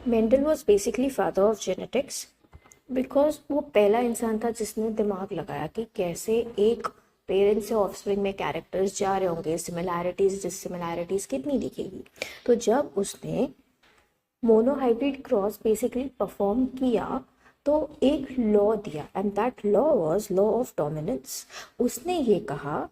Mendel was basically father of genetics because वो पहला इंसान था जिसने दिमाग लगाया कि कैसे एक पेरेंट से ऑफस्प्रिंग में कैरेक्टर्स जा रहे होंगे, सिमिलैरिटीज डिससिमिलैरिटीज कितनी दिखेगी। तो जब उसने मोनोहाइब्रिड क्रॉस बेसिकली परफॉर्म किया तो एक लॉ दिया and that law was law of dominance. उसने ये कहा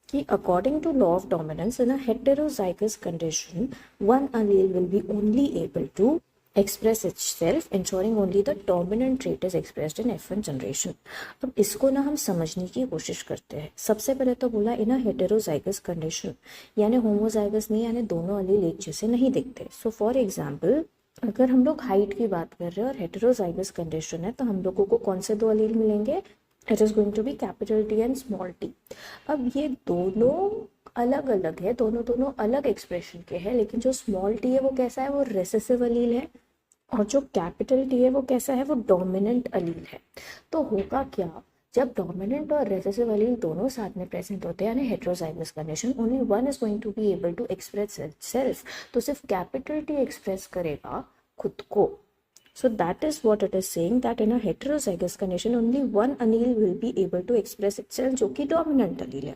कि according to law of dominance in a heterozygous condition, one allele will be only able to express itself, ensuring only the dominant trait is expressed in F1 generation। अब इसको ना हम समझने की कोशिश करते हैं। सबसे पहले तो बोला इन अ हेटेरोजाइगस कंडीशन, यानी होमोजाइगस नहीं, यानी दोनों अलील एक जैसे नहीं दिखते। सो फॉर एग्जाम्पल अगर हम लोग हाइट की बात कर रहे हैं और हेटेरोजाइगस कंडीशन है तो हम लोगों को कौन से दो अलील मिलेंगे? It is going to be capital T and small T. अब ये दोनों अलग अलग है, दोनों अलग एक्सप्रेशन के हैं, लेकिन जो स्मॉल टी है वो कैसा है? वो रेसेसिव अलील है, और जो कैपिटल टी है वो कैसा है? वो डोमिनेंट अलील है। तो होगा क्या, जब डोमिनेंट और रेसेसिव अलील दोनों साथ में प्रेजेंट होते हैं यानी heterozygous condition, only one is going to be able to express itself. तो सिर्फ कैपिटल टी एक्सप्रेस करेगा खुद को। So that is what it is saying, that in a heterozygous condition only one allele will be able to express itself, जो कि dominant allele है,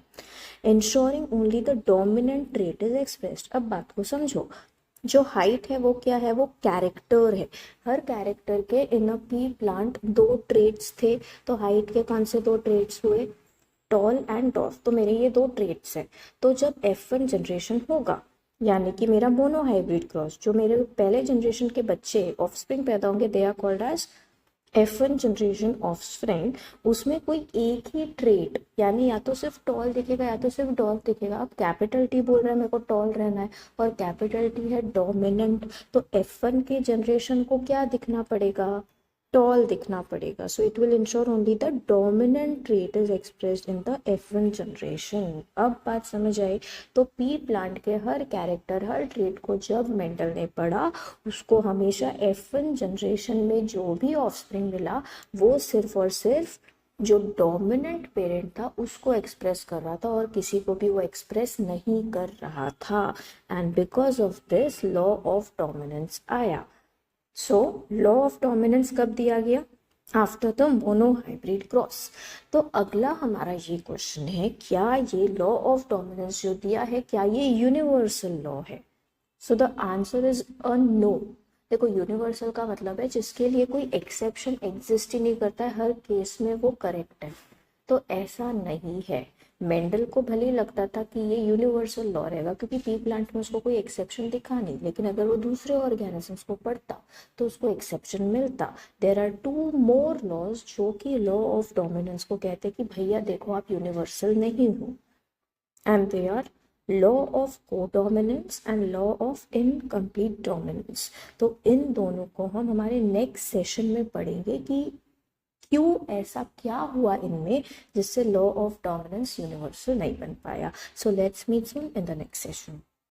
ensuring only the dominant trait is expressed। अब बात को समझो, जो हाइट है वो क्या है? वो कैरेक्टर है। हर कैरेक्टर के इन अ पी प्लांट दो ट्रेट्स थे, तो हाइट के कौन से दो ट्रेट्स हुए? Tall and dwarf. तो मेरे ये दो ट्रेट्स है। तो जब F1 जनरेशन होगा यानी कि मेरा मोनोहाइब्रिड क्रॉस, जो मेरे पहले जनरेशन के बच्चे ऑफस्प्रिंग पैदा होंगे, they are called as F1 generation offspring. उसमें कोई एक ही ट्रेट यानी या तो सिर्फ टॉल दिखेगा या तो सिर्फ डॉर्फ दिखेगा। अब कैपिटल टी बोल रहा है मेरे को टॉल रहना है और कैपिटल टी है डोमिनेंट, तो F1 के जनरेशन को क्या दिखना पड़ेगा? टॉल दिखना पड़ेगा। So it will ensure only the dominant trait is expressed in the F1 generation. अब बात समझ आई। तो पी प्लांट के हर कैरेक्टर, हर ट्रेट को जब मेंडल ने पढ़ा, उसको हमेशा F1 जनरेशन में जो भी ऑफस्प्रिंग मिला वो सिर्फ और सिर्फ जो डोमिनेंट पेरेंट था उसको एक्सप्रेस कर रहा था और किसी को भी वो एक्सप्रेस नहीं कर रहा था। And because of this law of dominance आया। सो लॉ ऑफ डोमिनेंस कब दिया गया? After the monohybrid cross. तो अगला हमारा ये क्वेश्चन है, क्या ये लॉ ऑफ डोमिनेंस जो दिया है क्या ये यूनिवर्सल लॉ है? So the answer is a no. देखो यूनिवर्सल का मतलब है जिसके लिए कोई एक्सेप्शन एग्जिस्ट ही नहीं करता है, हर केस में वो करेक्ट है। तो ऐसा नहीं है। मेंडल को भले ही लगता था कि ये यूनिवर्सल लॉ रहेगा क्योंकि पी प्लांट में उसको कोई एक्सेप्शन दिखा नहीं, लेकिन अगर वो दूसरे ऑर्गेनिजम्स को पढ़ता तो उसको एक्सेप्शन मिलता। There are two more laws जो कि लॉ ऑफ डोमिनेंस को कहते हैं कि भैया देखो आप यूनिवर्सल नहीं हो, and they are law of codominance and law of incomplete dominance. तो इन दोनों को हम हमारे नेक्स्ट सेशन में पढ़ेंगे कि क्यों ऐसा क्या हुआ इनमें जिससे लॉ ऑफ डोमिनेंस यूनिवर्सल नहीं बन पाया। So let's meet soon in the next session.